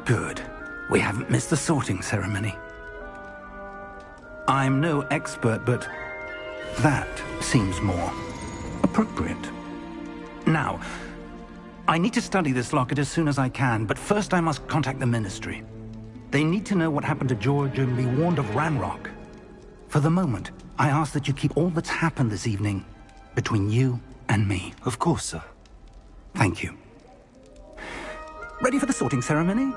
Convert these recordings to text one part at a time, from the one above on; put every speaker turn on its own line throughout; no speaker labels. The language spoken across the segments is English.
Good. We haven't missed the sorting ceremony. I'm no expert, but that seems more appropriate. Now, I need to study this locket as soon as I can, but first I must contact the Ministry. They need to know what happened to George and be warned of Ranrock. For the moment, I ask that you keep all that's happened this evening between you and me.
Of course, sir.
Thank you. Ready for the sorting ceremony?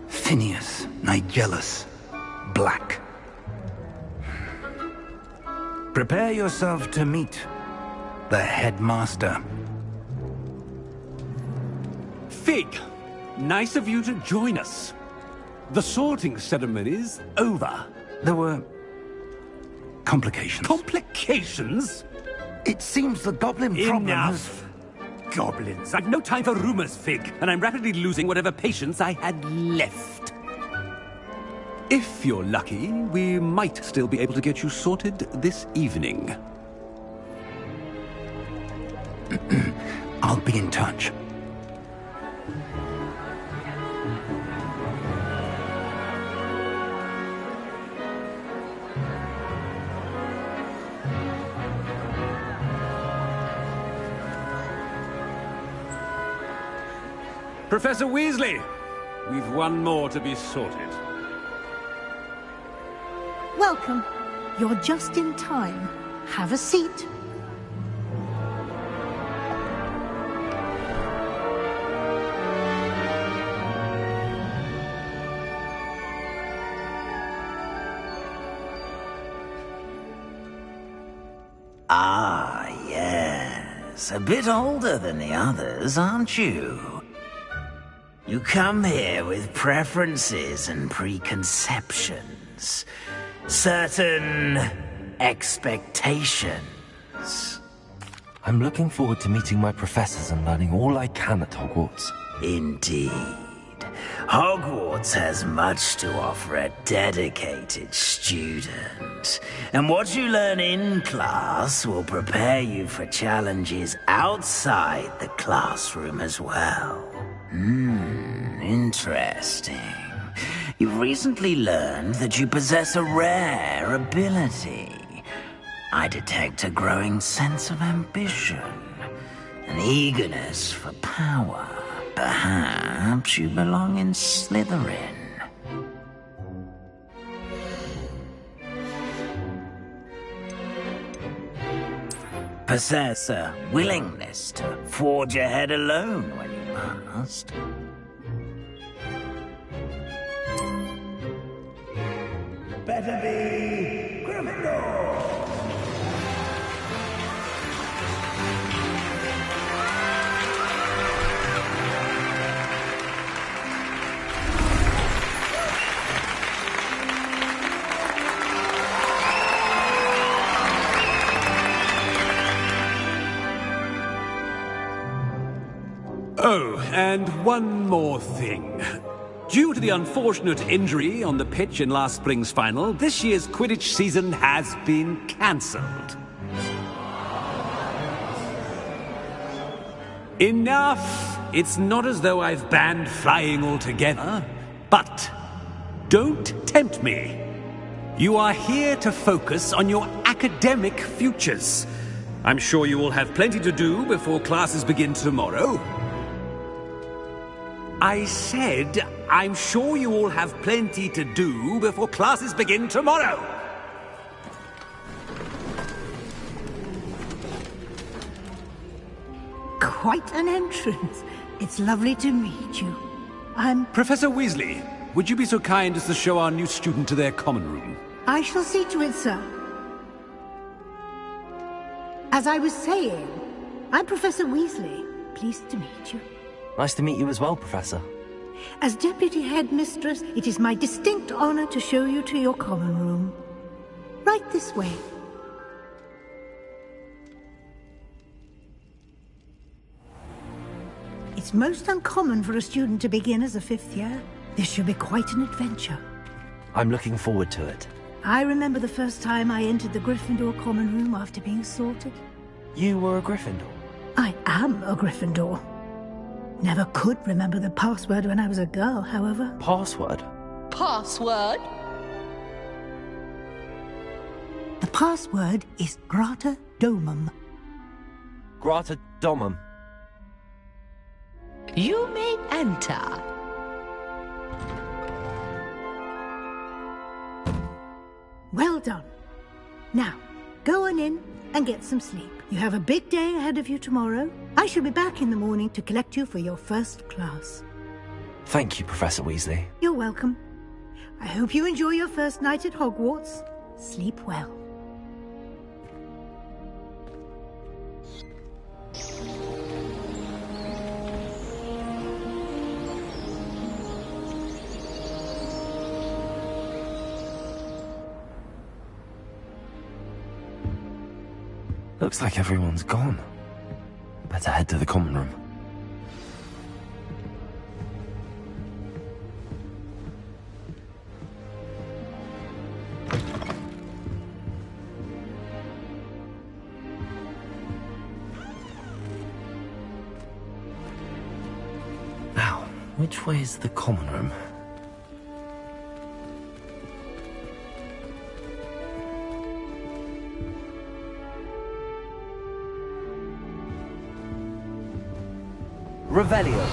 Phineas, Nigellus, Black. Prepare yourself to meet the headmaster.
Fig, nice of you to join us. The sorting ceremony's over.
There were complications.
Complications?
It seems the goblin problem
Enough. Goblins. I've no time for rumors, Fig, and I'm rapidly losing whatever patience I had left. If you're lucky, we might still be able to get you sorted this evening.
I'll be in touch.
Professor Weasley, we've one more to be sorted.
Welcome. You're just in time. Have a seat.
Ah, yes. A bit older than the others, aren't you? You come here with preferences and preconceptions. Certain expectations.
I'm looking forward to meeting my professors and learning all I can at Hogwarts.
Indeed. Hogwarts has much to offer a dedicated student. And what you learn in class will prepare you for challenges outside the classroom as well. Interesting. You've recently learned that you possess a rare ability. I detect a growing sense of ambition, an eagerness for power. Perhaps you belong in Slytherin. Possess a willingness to forge ahead alone when you must. Better be Gryffindor!
Oh, and one more thing. Due to the unfortunate injury on the pitch in last spring's final, this year's Quidditch season has been cancelled. Enough! It's not as though I've banned flying altogether, but don't tempt me. You are here to focus on your academic futures. I'm sure you will have plenty to do before classes begin tomorrow. I said, I'm sure you all have plenty to do before classes begin tomorrow.
Quite an entrance. It's lovely to meet you.
Professor Weasley, would you be so kind as to show our new student to their common room?
I shall see to it, sir. As I was saying, I'm Professor Weasley. Pleased to meet you.
Nice to meet you as well, Professor.
As Deputy Headmistress, it is my distinct honor to show you to your common room. Right this way. It's most uncommon for a student to begin as a 5th year. This should be quite an adventure.
I'm looking forward to it.
I remember the first time I entered the Gryffindor common room after being sorted.
You were a Gryffindor?
I am a Gryffindor. Never could remember the password when I was a girl, however.
Password?
Password?
The password is Grata Domum.
Grata Domum.
You may enter.
Well done. Now, go on in and get some sleep. You have a big day ahead of you tomorrow. I shall be back in the morning to collect you for your first class.
Thank you, Professor Weasley.
You're welcome. I hope you enjoy your first night at Hogwarts. Sleep well.
Looks like everyone's gone. Better head to the common room. Now, which way is the common room? Revelio.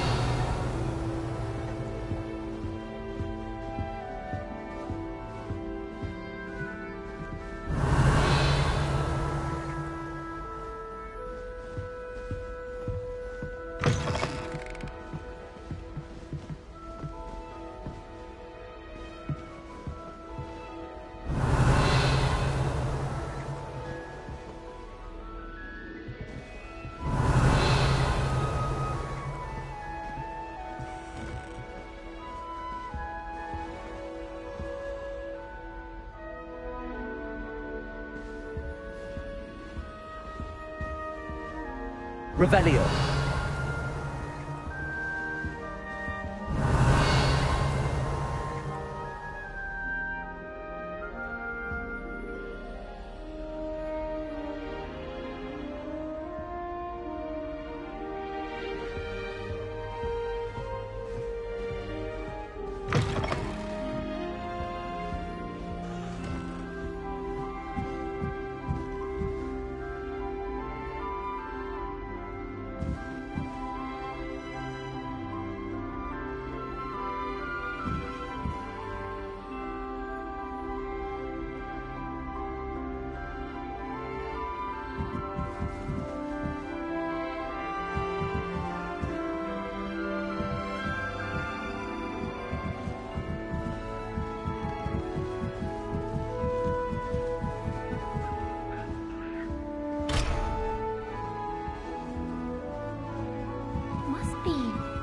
Revelio.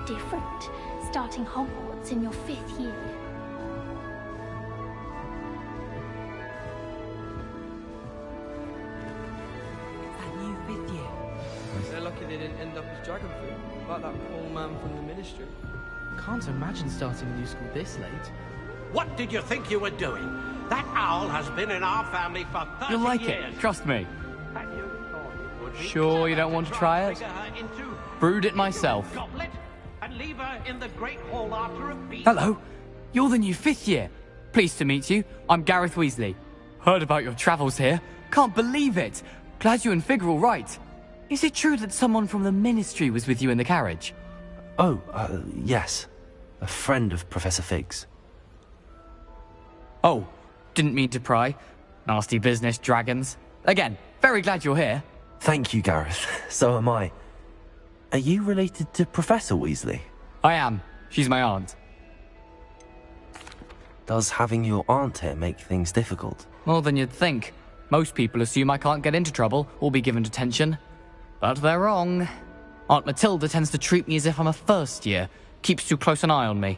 Different, starting Hogwarts in your 5th year.
That new 5th year.
They're lucky they didn't end up as dragon fruit, like that poor man from the ministry.
Can't imagine starting a new school this late.
What did you think you were doing? That owl has been in our family for 30
You'll like
years.
it, trust me.
And you thought it would be
Sure you don't
clever
want to
to
try it?
figure her into
Brewed it myself.
goblet and leave her in the great hall after a feast.
Hello, you're the new 5th year. Pleased to meet you. I'm Gareth Weasley. Heard about your travels here. Can't believe it. Glad you and Fig are all right. Is it true that someone from the Ministry was with you in the carriage?
Oh, yes. A friend of Professor Fig's.
Oh, didn't mean to pry. Nasty business, dragons. Again, very glad you're here.
Thank you, Gareth. So am I. Are you related to Professor Weasley?
I am. She's my aunt.
Does having your aunt here make things difficult?
More than you'd think. Most people assume I can't get into trouble or be given detention. But they're wrong. Aunt Matilda tends to treat me as if I'm a first year. Keeps too close an eye on me.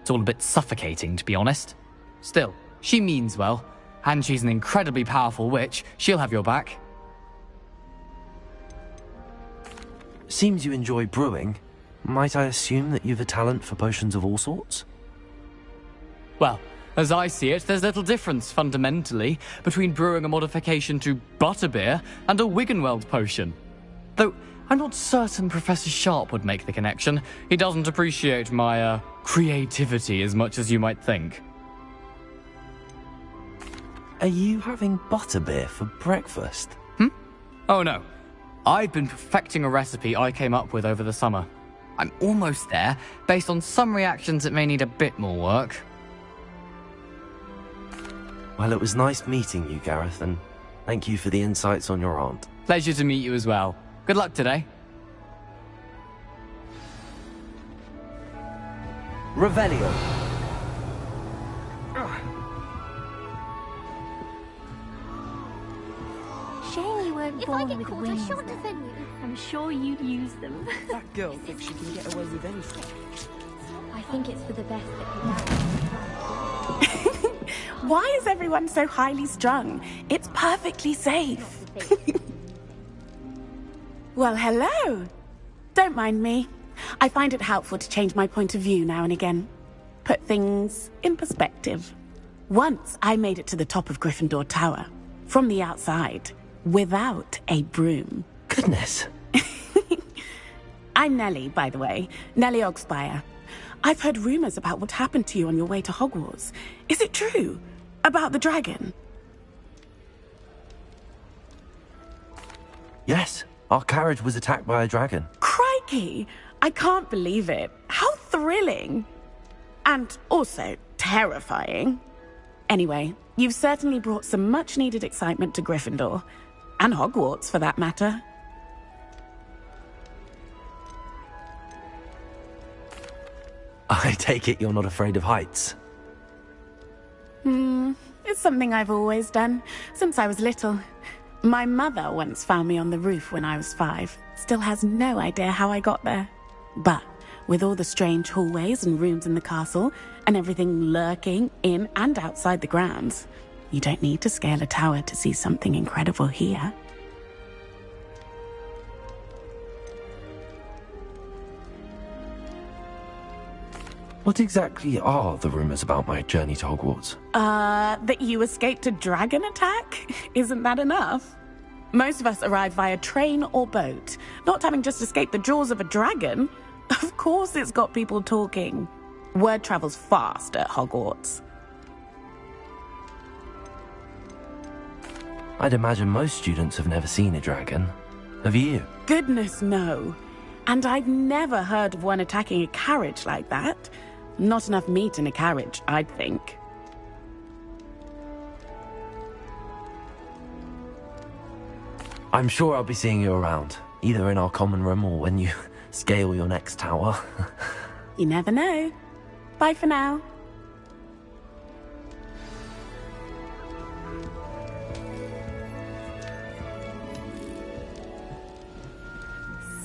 It's all a bit suffocating, to be honest. Still, she means well. And she's an incredibly powerful witch. She'll have your back.
Seems you enjoy brewing. Might I assume that you've a talent for potions of all sorts?
Well, as I see it, there's little difference, fundamentally, between brewing a modification to butterbeer and a Wiggenweld potion. Though, I'm not certain Professor Sharp would make the connection. He doesn't appreciate my, creativity as much as you might think.
Are you having butterbeer for breakfast?
Oh no. I've been perfecting a recipe I came up with over the summer. I'm almost there, based on some reactions that may need a bit more work.
Well, it was nice meeting you, Gareth, and thank you for the insights on your aunt.
Pleasure to meet you as well. Good luck today.
Revelio.
Shame you weren't
If I
born
get
with
caught, I
wings.
shan't defend you.
I'm sure you'd use them.
That girl thinks she can get away with anything.
I think it's for the best that you marry.
Why is everyone so highly strung? It's perfectly safe. Well, hello. Don't mind me. I find it helpful to change my point of view now and again. Put things in perspective. Once I made it to the top of Gryffindor Tower, from the outside, without a broom.
Goodness.
I'm Nellie, by the way. Nellie Ogspire. I've heard rumors about what happened to you on your way to Hogwarts. Is it true? About the dragon?
Yes, our carriage was attacked by a dragon.
Crikey! I can't believe it. How thrilling! And also terrifying. Anyway, you've certainly brought some much-needed excitement to Gryffindor. And Hogwarts, for that matter.
I take it you're not afraid of heights.
It's something I've always done, since I was little. My mother once found me on the roof when I was 5. Still has no idea how I got there. But with all the strange hallways and rooms in the castle, and everything lurking in and outside the grounds, you don't need to scale a tower to see something incredible here.
What exactly are the rumors about my journey to Hogwarts?
That you escaped a dragon attack? Isn't that enough? Most of us arrive via train or boat, not having just escaped the jaws of a dragon. Of course it's got people talking. Word travels fast at Hogwarts.
I'd imagine most students have never seen a dragon. Have you?
Goodness, no. And I've never heard of one attacking a carriage like that. Not enough meat in a carriage, I'd think.
I'm sure I'll be seeing you around, either in our common room or when you scale your next tower.
You never know. Bye for now.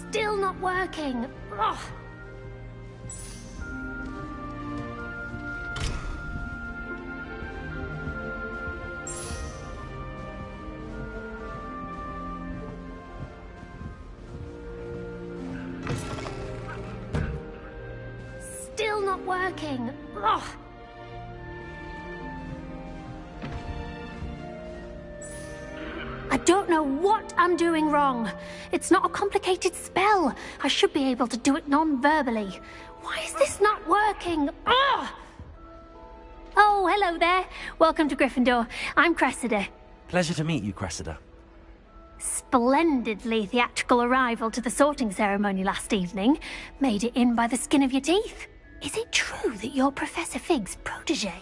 Still not working. Ugh. Still not working. Ugh. I don't know what I'm doing wrong. It's not a complicated spell. I should be able to do it non-verbally. Why is this not working? Ugh! Oh, hello there. Welcome to Gryffindor. I'm Cressida.
Pleasure to meet you, Cressida.
Splendidly theatrical arrival to the sorting ceremony last evening. Made it in by the skin of your teeth. Is it true that you're Professor Fig's protege?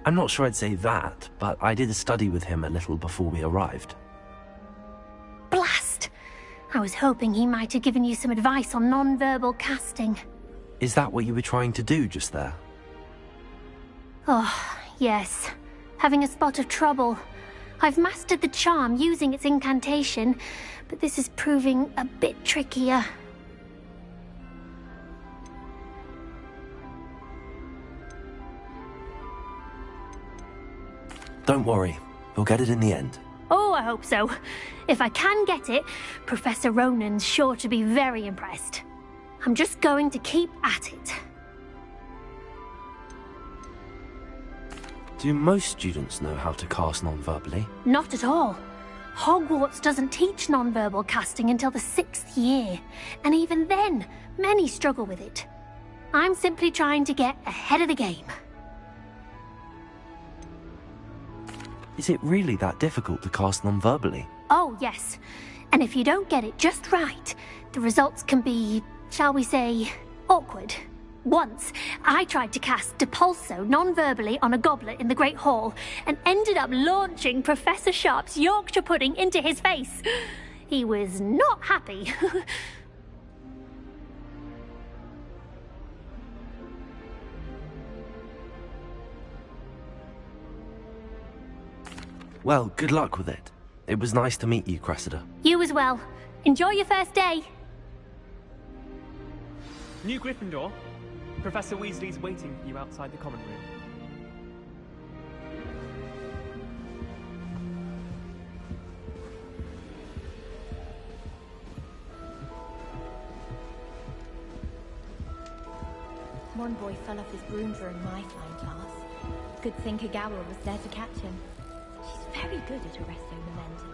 I'm not sure I'd say that, but I did a study with him a little before we arrived.
Blast! I was hoping he might have given you some advice on non-verbal casting.
Is that what you were trying to do just there?
Oh, yes. Having a spot of trouble. I've mastered the charm using its incantation, but this is proving a bit trickier.
Don't worry. You'll get it in the end.
Oh, I hope so. If I can get it, Professor Ronan's sure to be very impressed. I'm just going to keep at it.
Do most students know how to cast non-verbally?
Not at all. Hogwarts doesn't teach non-verbal casting until the 6th year, and even then, many struggle with it. I'm simply trying to get ahead of the game.
Is it really that difficult to cast non-verbally?
Oh, yes. And if you don't get it just right, the results can be, shall we say, awkward. Once, I tried to cast Depulso non-verbally on a goblet in the Great Hall and ended up launching Professor Sharp's Yorkshire pudding into his face. He was not happy.
Well, good luck with it. It was nice to meet you, Cressida.
You as well. Enjoy your first day.
New Gryffindor. Professor Weasley's waiting for you outside the common room.
One boy fell off his broom during my flying class. Good thing Kagawa was there to catch him. She's very good at arresting momentum.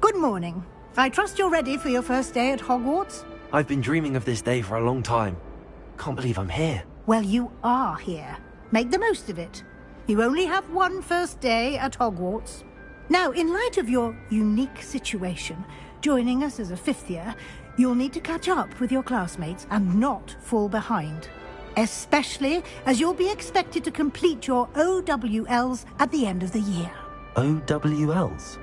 Good morning. I trust you're ready for your first day at Hogwarts?
I've been dreaming of this day for a long time. Can't believe I'm here.
Well, you are here. Make the most of it. You only have one first day at Hogwarts. Now, in light of your unique situation, joining us as a 5th year, you'll need to catch up with your classmates and not fall behind. Especially as you'll be expected to complete your OWLs at the end of the year.
OWLs?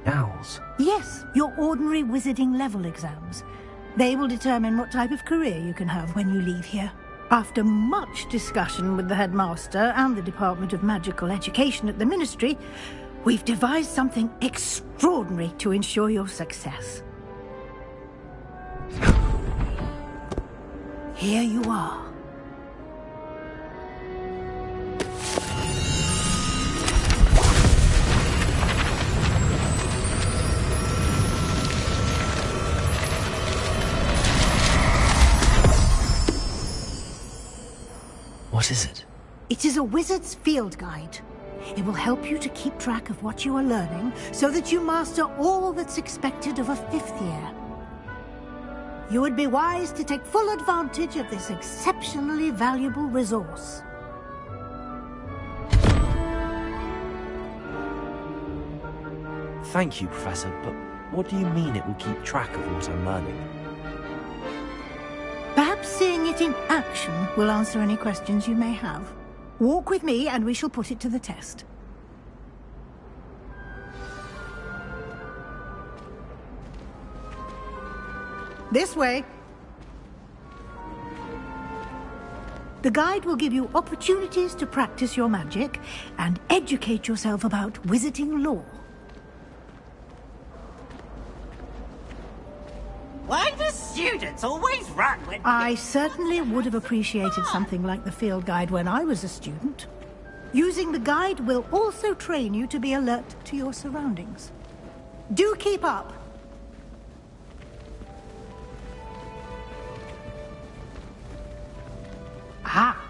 Owls?
Yes, your ordinary wizarding level exams. They will determine what type of career you can have when you leave here. After much discussion with the headmaster and the Department of Magical Education at the Ministry, we've devised something extraordinary to ensure your success. Here you are.
What is it?
It is a wizard's field guide. It will help you to keep track of what you are learning so that you master all that's expected of a 5th year. You would be wise to take full advantage of this exceptionally valuable resource.
Thank you, Professor, but what do you mean it will keep track of what I'm learning?
Perhaps seeing it in action will answer any questions you may have. Walk with me and we shall put it to the test. This way. The guide will give you opportunities to practice your magic and educate yourself about wizarding lore.
Why do students always run when...
I certainly would have appreciated something like the field guide when I was a student. Using the guide will also train you to be alert to your surroundings. Do keep up. Ah,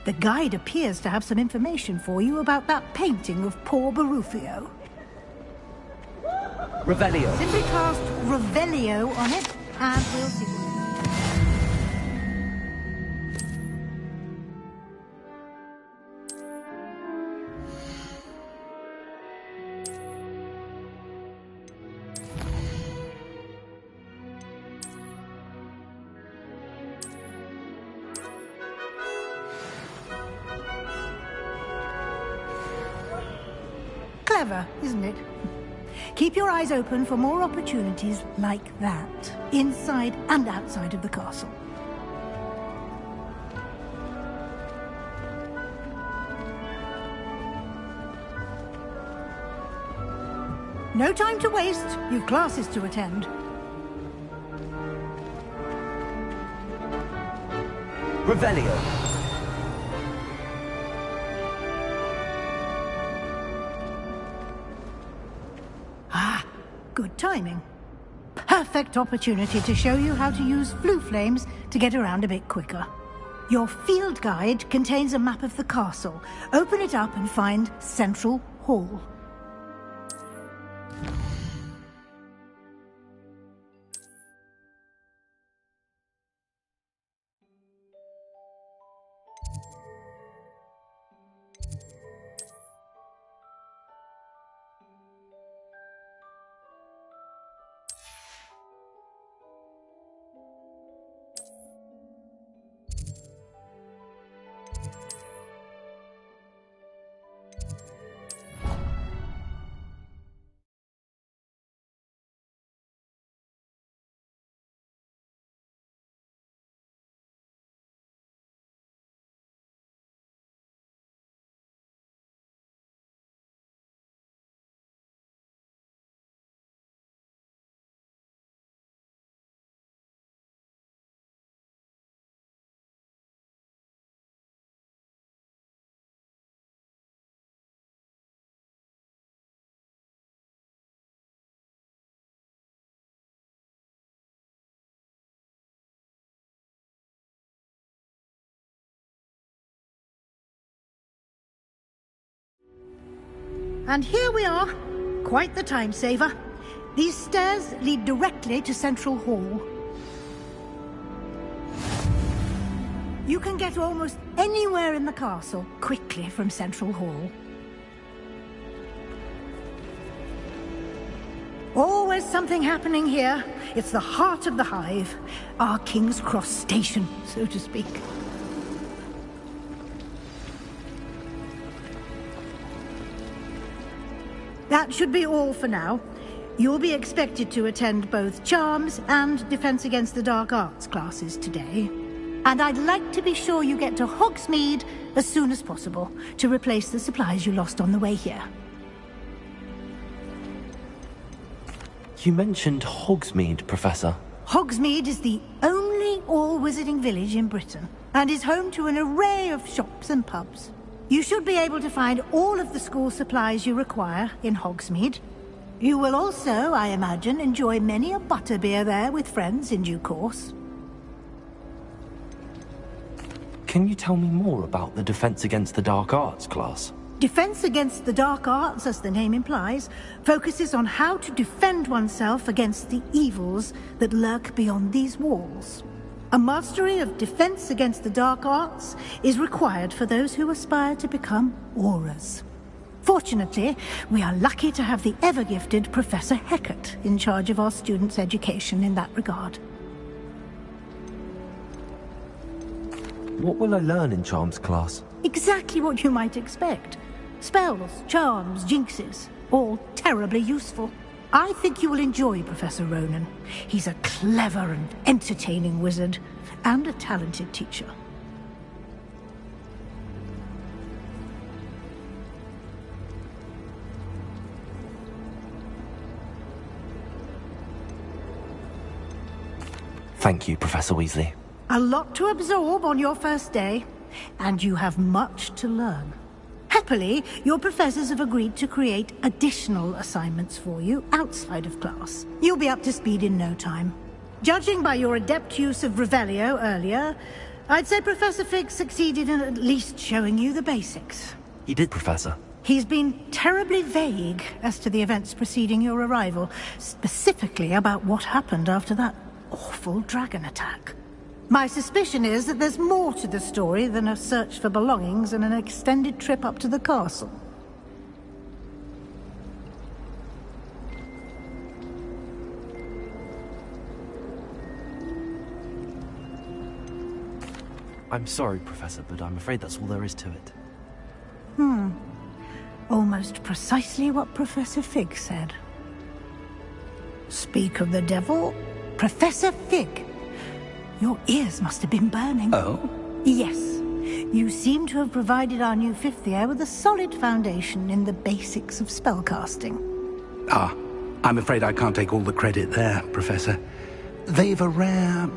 the guide appears to have some information for you about that painting of poor Barufio.
Revelio.
Simply cast Revelio on it, and we'll see. Clever, isn't it? Keep your eyes open for more opportunities like that, inside and outside of the castle. No time to waste. You've classes to attend.
Revelio.
Good timing. Perfect opportunity to show you how to use flue flames to get around a bit quicker. Your field guide contains a map of the castle. Open it up and find Central Hall. And here we are. Quite the time saver. These stairs lead directly to Central Hall. You can get almost anywhere in the castle quickly from Central Hall. Always something happening here. It's the heart of the hive. Our King's Cross station, so to speak. That should be all for now. You'll be expected to attend both Charms and Defense Against the Dark Arts classes today. And I'd like to be sure you get to Hogsmeade as soon as possible to replace the supplies you lost on the way here.
You mentioned Hogsmeade, Professor.
Hogsmeade is the only all-wizarding village in Britain and is home to an array of shops and pubs. You should be able to find all of the school supplies you require in Hogsmeade. You will also, I imagine, enjoy many a butterbeer there with friends in due course.
Can you tell me more about the Defense Against the Dark Arts class?
Defense Against the Dark Arts, as the name implies, focuses on how to defend oneself against the evils that lurk beyond these walls. A mastery of Defense Against the Dark Arts is required for those who aspire to become Aurors. Fortunately, we are lucky to have the ever-gifted Professor Hecat in charge of our students' education in that regard.
What will I learn in Charms class?
Exactly what you might expect. Spells, charms, jinxes, all terribly useful. I think you will enjoy Professor Ronan. He's a clever and entertaining wizard, and a talented teacher.
Thank you, Professor Weasley.
A lot to absorb on your first day, and you have much to learn. Happily, your professors have agreed to create additional assignments for you outside of class. You'll be up to speed in no time. Judging by your adept use of Revelio earlier, I'd say Professor Fig succeeded in at least showing you the basics.
He did, Professor.
He's been terribly vague as to the events preceding your arrival, specifically about what happened after that awful dragon attack. My suspicion is that there's more to the story than a search for belongings and an extended trip up to the castle.
I'm sorry, Professor, but I'm afraid that's all there is to it.
Almost precisely what Professor Fig said. Speak of the devil, Professor Fig. Your ears must have been burning.
Oh?
Yes. You seem to have provided our new fifth year with a solid foundation in the basics of spellcasting.
I'm afraid I can't take all the credit there, Professor. They've a rare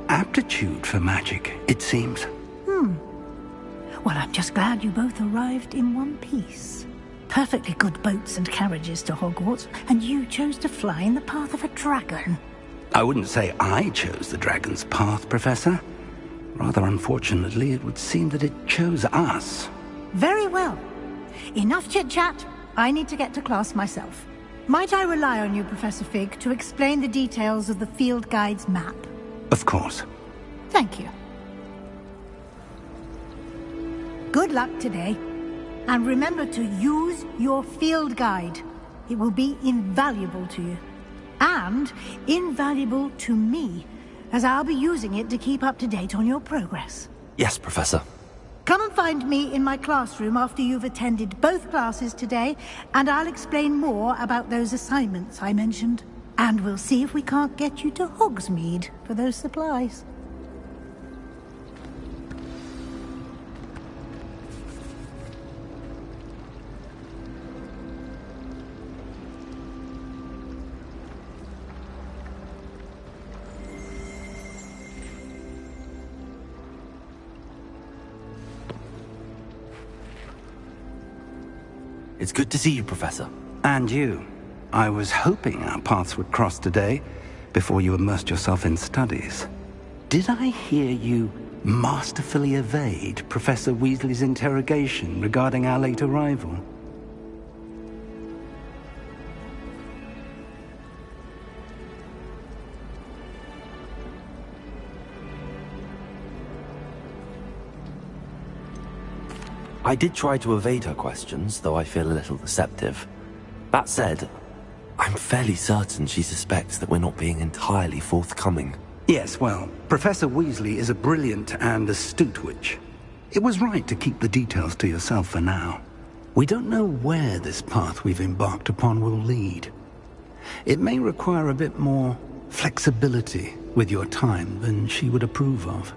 aptitude for magic, it seems.
Well, I'm just glad you both arrived in one piece. Perfectly good boats and carriages to Hogwarts, and you chose to fly in the path of a dragon.
I wouldn't say I chose the dragon's path, Professor. Rather unfortunately, it would seem that it chose us.
Very well. Enough chit-chat. I need to get to class myself. Might I rely on you, Professor Fig, to explain the details of the field guide's map?
Of course.
Thank you. Good luck today. And remember to use your field guide. It will be invaluable to you. And invaluable to me, as I'll be using it to keep up to date on your progress.
Yes, Professor.
Come and find me in my classroom after you've attended both classes today, and I'll explain more about those assignments I mentioned. And we'll see if we can't get you to Hogsmeade for those supplies.
It's good to see you, Professor.
And you. I was hoping our paths would cross today, before you immersed yourself in studies. Did I hear you masterfully evade Professor Weasley's interrogation regarding our late arrival?
I did try to evade her questions, though I feel a little deceptive. That said, I'm fairly certain she suspects that we're not being entirely forthcoming.
Yes, well, Professor Weasley is a brilliant and astute witch. It was right to keep the details to yourself for now. We don't know where this path we've embarked upon will lead. It may require a bit more flexibility with your time than she would approve of.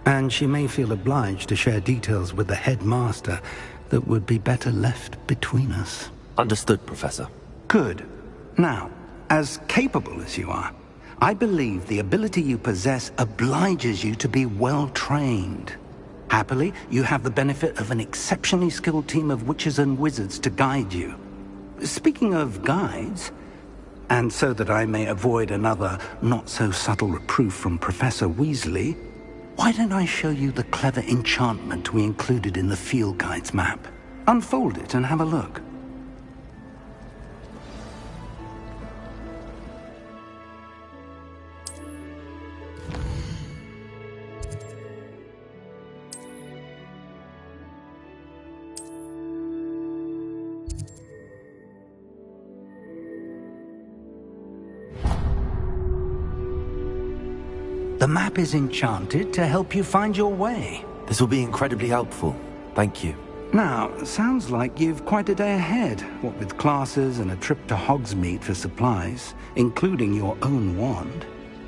And she may feel obliged to share details with the headmaster that would be better left between us.
Understood, Professor.
Good. Now, as capable as you are, I believe the ability you possess obliges you to be well-trained. Happily, you have the benefit of an exceptionally skilled team of witches and wizards to guide you. Speaking of guides, and so that I may avoid another not-so-subtle reproof from Professor Weasley, why don't I show you the clever enchantment we included in the field guide's map? Unfold it and have a look. The map is enchanted to help you find your way.
This will be incredibly helpful. Thank you.
Now, sounds like you've quite a day ahead, what with classes and a trip to Hogsmeade for supplies, including your own wand.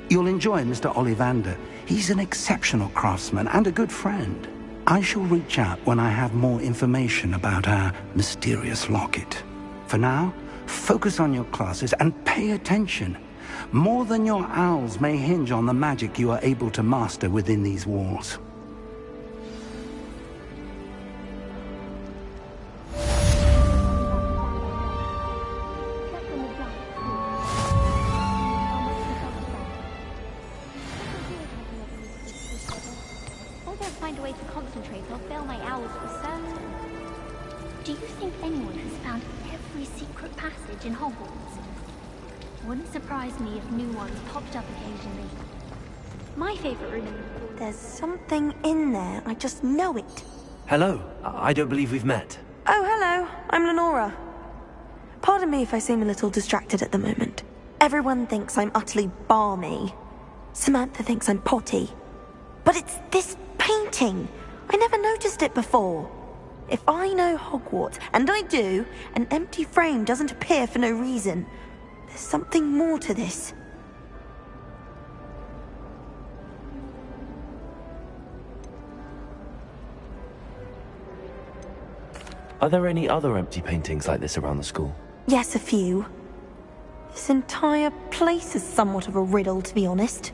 You'll enjoy Mr. Ollivander. He's an exceptional craftsman and a good friend. I shall reach out when I have more information about our mysterious locket. For now, focus on your classes and pay attention. More than your owls may hinge on the magic you are able to master within these walls.
If I don't find a way to concentrate, I'll fail my owls for certain. Do you think anyone has found every secret passage in Hogwarts? Wouldn't surprise me if new ones popped up occasionally. My favorite room.
There's something in there. I just know it.
Hello. I don't believe we've met.
Oh, hello. I'm Lenora. Pardon me if I seem a little distracted at the moment. Everyone thinks I'm utterly balmy. Samantha thinks I'm potty. But it's this painting. I never noticed it before. If I know Hogwarts, and I do, an empty frame doesn't appear for no reason. There's something more to this.
Are there any other empty paintings like this around the school?
Yes, a few. This entire place is somewhat of a riddle, to be honest.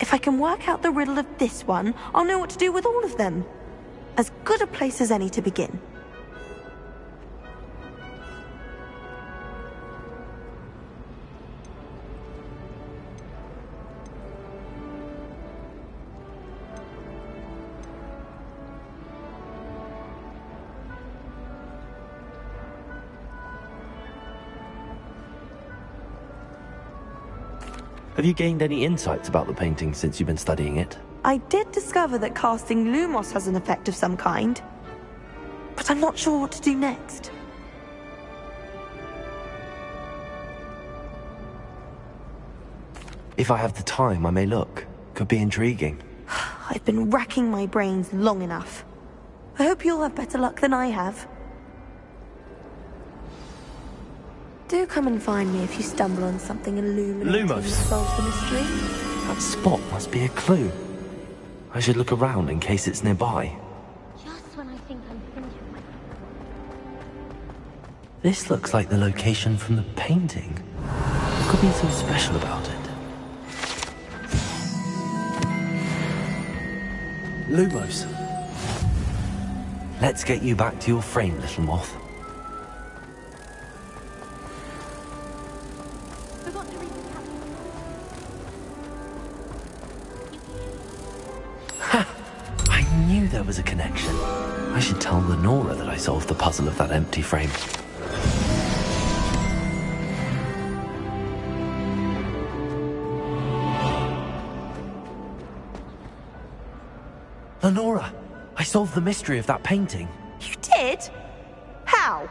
If I can work out the riddle of this one, I'll know what to do with all of them. As good a place as any to begin.
Have you gained any insights about the painting since you've been studying it?
I did discover that casting Lumos has an effect of some kind. But I'm not sure what to do next.
If I have the time, I may look. Could be intriguing.
I've been racking my brains long enough. I hope you'll have better luck than I have. Do come and find me if you stumble on something illuminating that solves the mystery.
That spot must be a clue. I should look around in case it's nearby.
Just when I think I'm finished.
This looks like the location from the painting. What could be so special about it? Lumos. Let's get you back to your frame, little moth. I knew there was a connection. I should tell Lenora that I solved the puzzle of that empty frame. Lenora, I solved the mystery of that painting.
You did? How?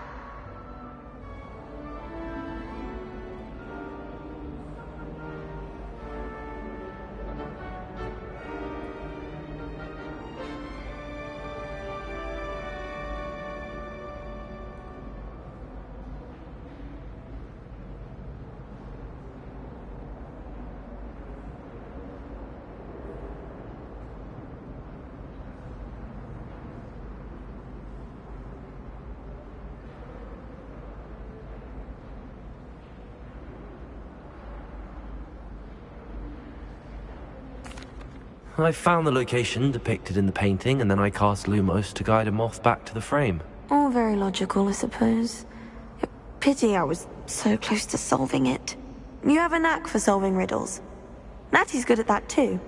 I found the location depicted in the painting, and then I cast Lumos to guide a moth back to the frame.
All very logical, I suppose. Pity I was so close to solving it. You have a knack for solving riddles. Natty's good at that too.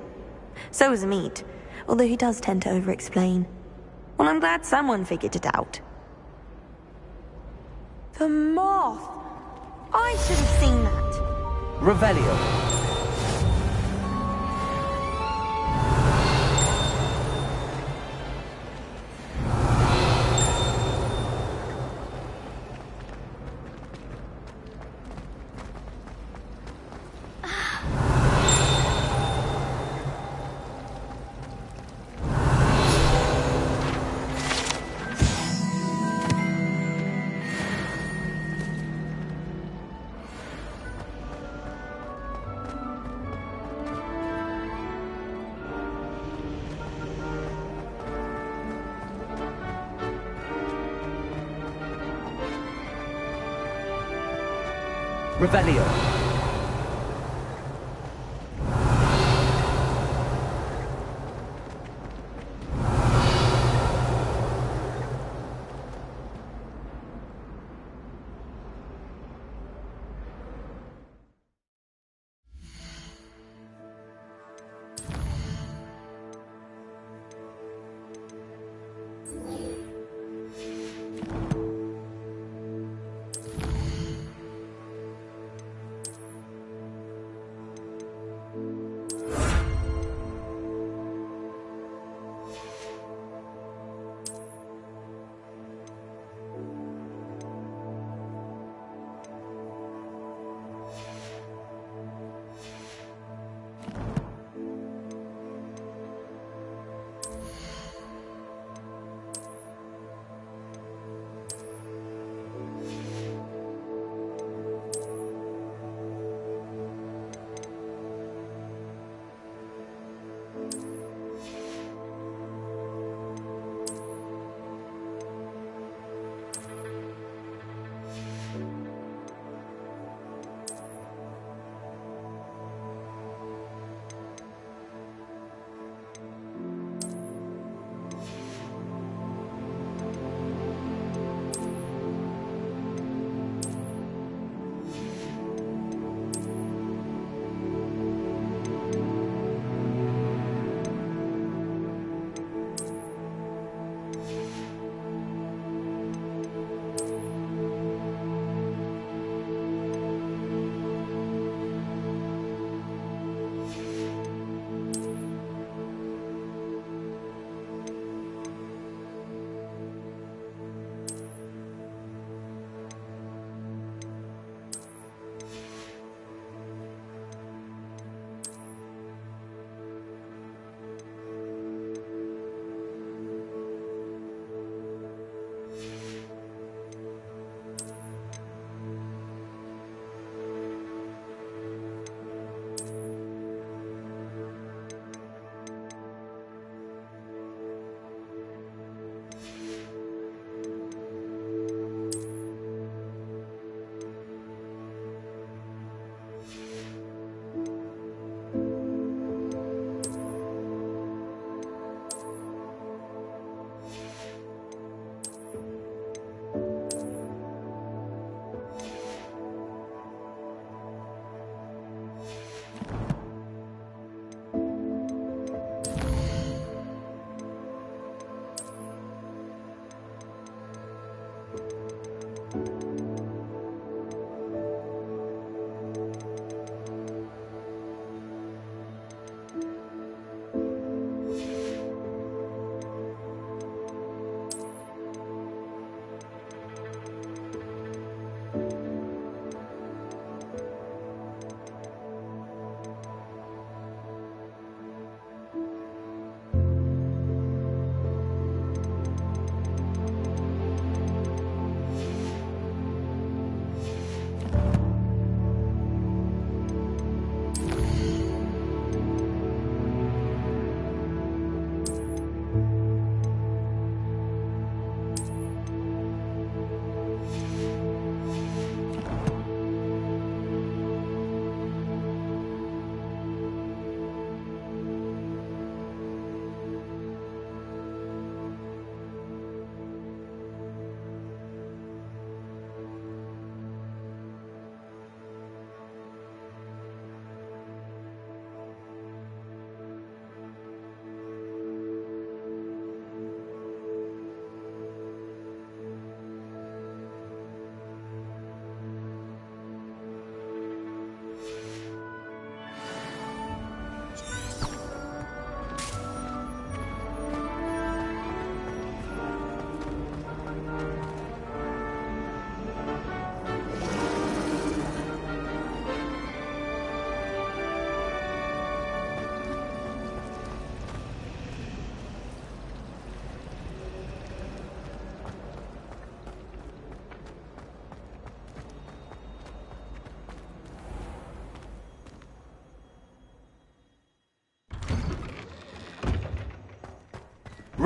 So is Amit, although he does tend to over-explain. Well, I'm glad someone figured it out. The moth! I should have seen that.
Revelio. Revelio.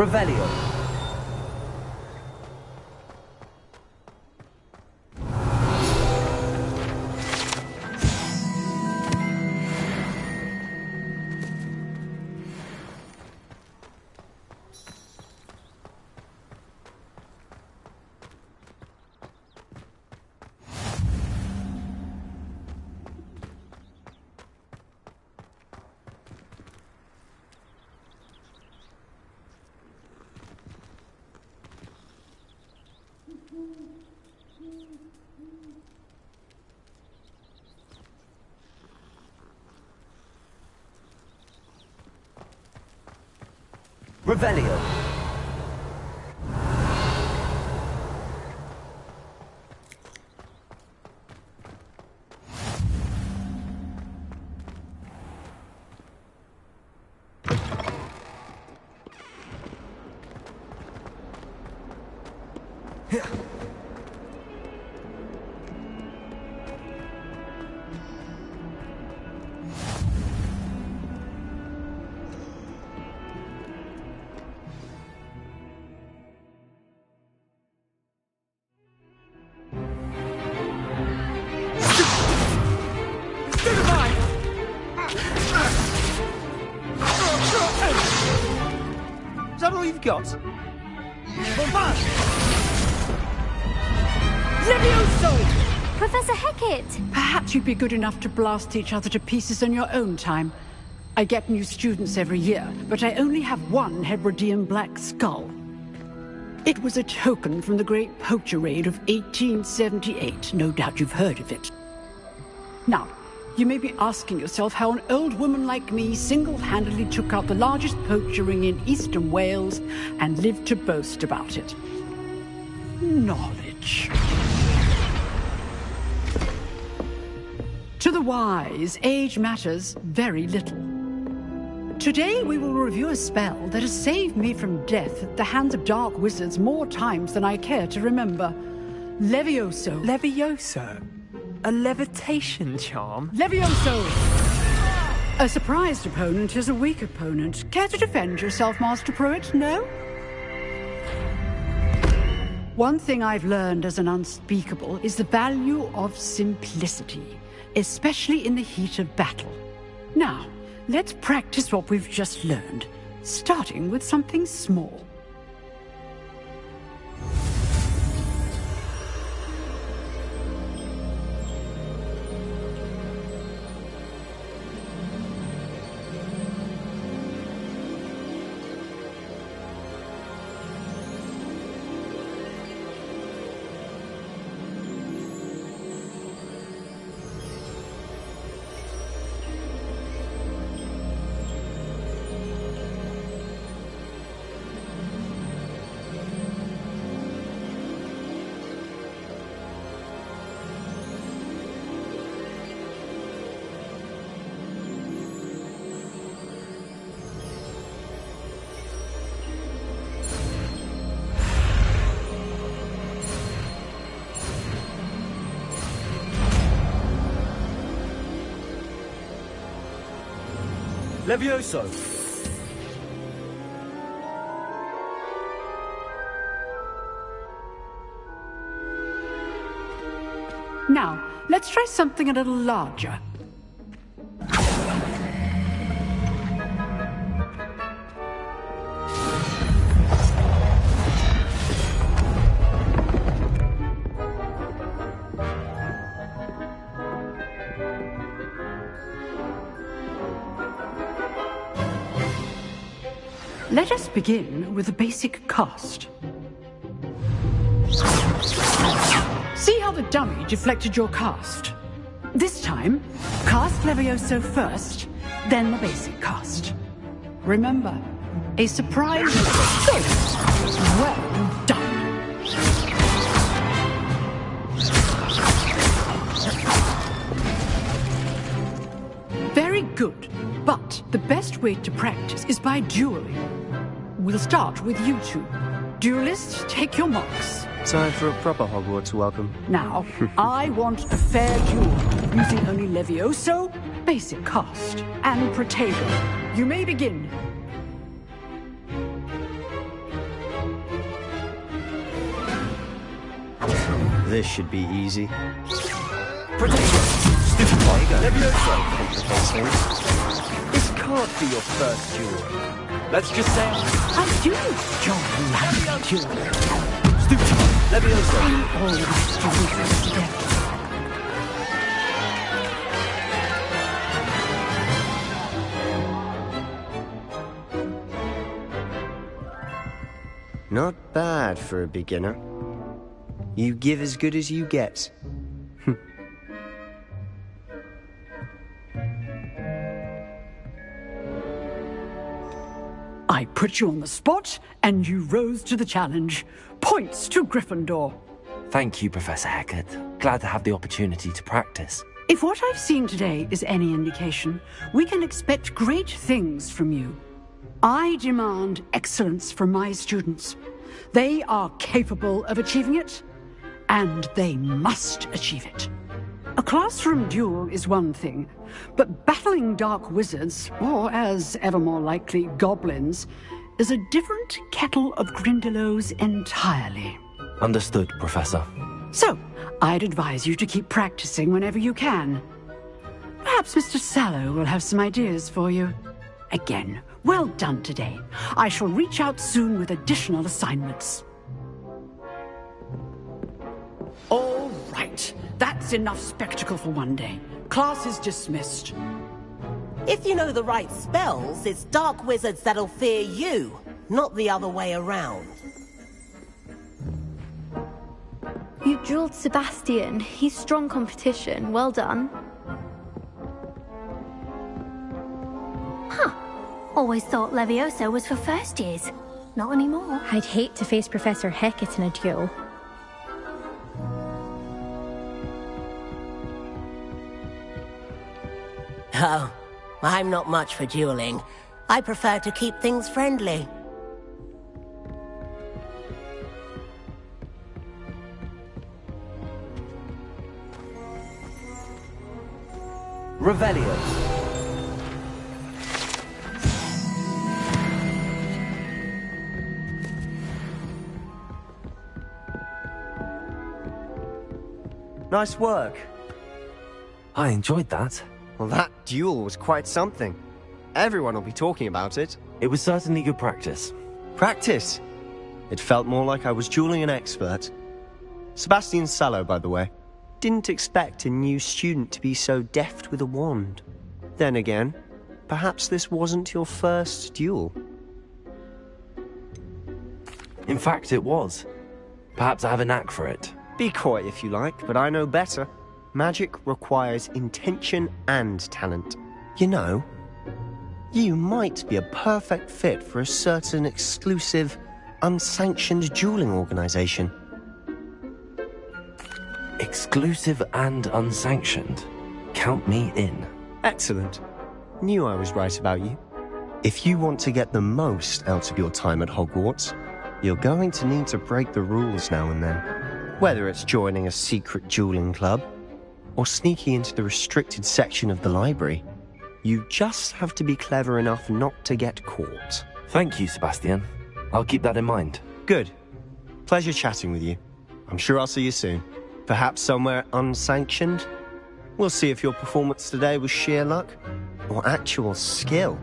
Revelio. Revelio.
Is that all you've got?
Levioso!
Professor Hecat!
Perhaps you'd be good enough to blast each other to pieces on your own time. I get new students every year, but I only have one Hebridean black skull. It was a token from the Great Poacher Raid of 1878. No doubt you've heard of it. Now, you may be asking yourself how an old woman like me single-handedly took out the largest poacher ring in eastern Wales and lived to boast about it. Knowledge. To the wise, age matters very little. Today we will review a spell that has saved me from death at the hands of dark wizards more times than I care to remember. Levioso.
Levioso? A levitation charm?
Levioso! A surprised opponent is a weak opponent. Care to defend yourself, Master Pruitt? No? One thing I've learned as an unspeakable is the value of simplicity, especially in the heat of battle. Now, let's practice what we've just learned, starting with something small.
Levioso.
Now, let's try something a little larger. Let us begin with a basic cast. See how the dummy deflected your cast? This time, cast Levioso first, then the basic cast. Remember, a surprise is good. Well done. Very good, but the best way to practice is by dueling. We'll start with you two. Duelists, take your marks.
Time for a proper Hogwarts welcome.
Now, I want a fair duel, using only Levioso, basic cast, and Protego. You may begin.
This should be easy. This can't be your first duel. Let's just say
I do, John.
Leviosa.
We always do this together.
Not bad for a beginner. You give as good as you get.
I put you on the spot, and you rose to the challenge. Points to Gryffindor.
Thank you, Professor Hecat. Glad to have the opportunity to practice.
If what I've seen today is any indication, we can expect great things from you. I demand excellence from my students. They are capable of achieving it, and they must achieve it. A classroom duel is one thing, but battling dark wizards, or as ever more likely, goblins, is a different kettle of Grindylows entirely.
Understood, Professor.
So, I'd advise you to keep practicing whenever you can. Perhaps Mr. Sallow will have some ideas for you. Again, well done today. I shall reach out soon with additional assignments. All right. That's enough spectacle for one day. Class is dismissed.
If you know the right spells, it's dark wizards that'll fear you, not the other way around.
You drilled Sebastian. He's strong competition. Well done. Huh. Always thought Leviosa was for first years. Not anymore.
I'd hate to face Professor Hecat in a duel.
Oh, I'm not much for dueling. I prefer to keep things friendly.
Revelio.
Nice work.
I enjoyed that.
Well, that duel was quite something. Everyone will be talking about it.
It was certainly good practice.
Practice? It felt more like I was dueling an expert. Sebastian Sallow, by the way. Didn't expect a new student to be so deft with a wand. Then again, perhaps this wasn't your first duel.
In fact, it was. Perhaps I have a knack for it.
Be coy if you like, but I know better. Magic requires intention and talent. You know, you might be a perfect fit for a certain exclusive, unsanctioned dueling organization.
Exclusive and unsanctioned. Count me in.
Excellent. Knew I was right about you. If you want to get the most out of your time at Hogwarts, you're going to need to break the rules now and then. Whether it's joining a secret dueling club, or sneaking into the restricted section of the library, you just have to be clever enough not to get caught.
Thank you, Sebastian. I'll keep that in mind.
Good. Pleasure chatting with you. I'm sure I'll see you soon. Perhaps somewhere unsanctioned? We'll see if your performance today was sheer luck or actual skill.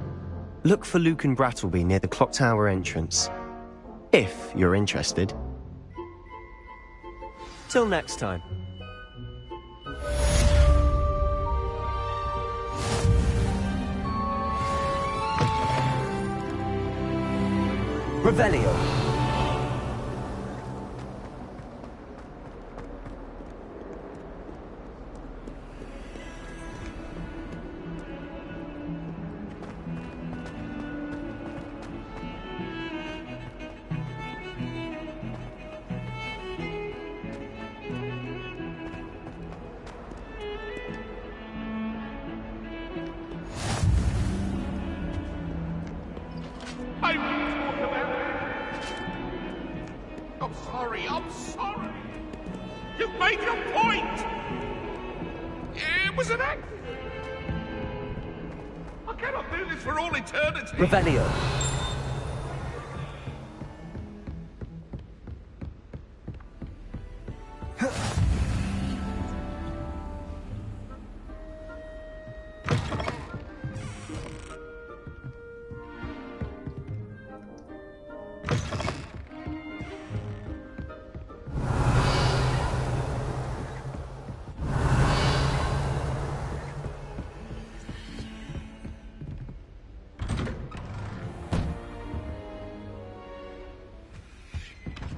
Look for Luke and Brattleby near the clock tower entrance. If you're interested. Till next time.
Revelio.
I'm sorry. You made your point. It was an accident. I cannot do this for all eternity.
Revelio.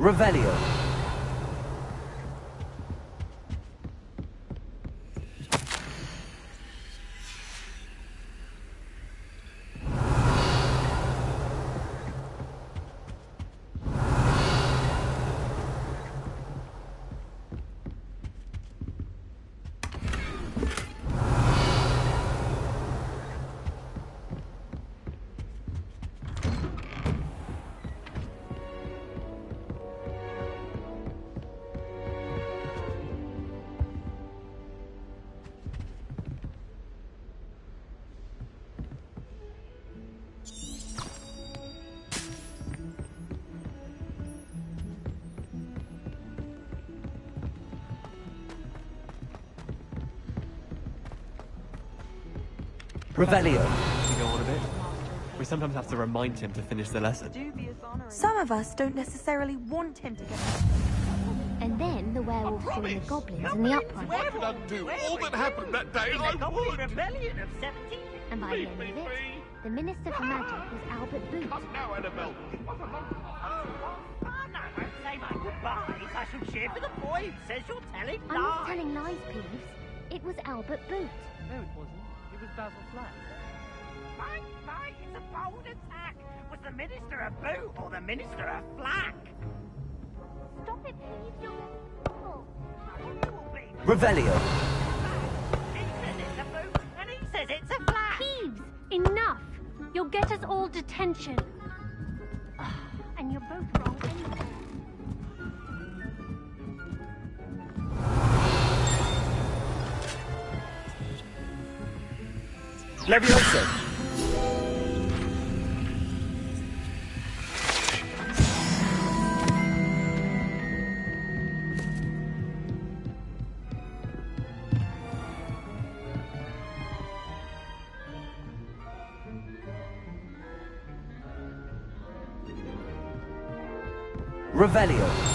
Revelio. Revelio.
To go on a bit. We sometimes have to remind him to finish the lesson.
Some of us don't necessarily want him to get.
And then the werewolves and the goblins in the uprising.
I could undo all that happened that day, I would!
Rebellion of 17.
And by the end of it, the Minister for Magic was Albert Boot.
Now, Annabelle.
No, I won't say my goodbyes. I shall cheer for the boy who says you're telling
I'm not
lies.
telling lies, Peeves. It was Albert Boot.
No, it wasn't. It was Basil Flack.
Fight, it's a bold attack. Was the Minister a boot or the Minister a flack?
Stop it, Peeves. You're awful.
Revelio.
He says it's a boot and he says it's a flack.
Peeves, enough. You'll get us all detention. And you're both wrong anyway.
Levioso. Revelio.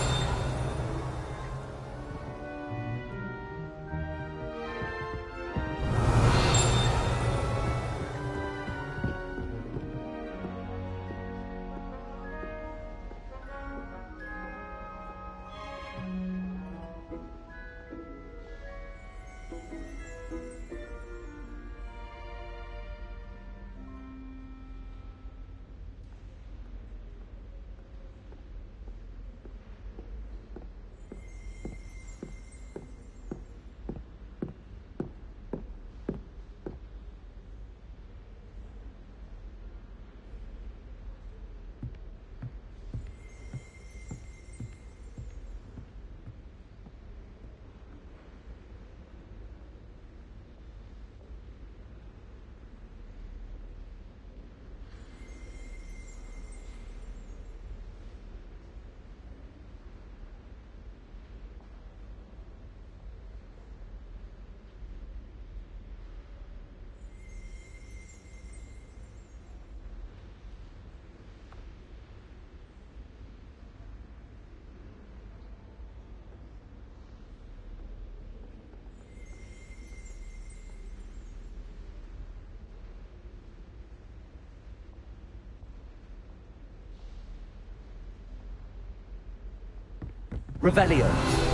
Revelio.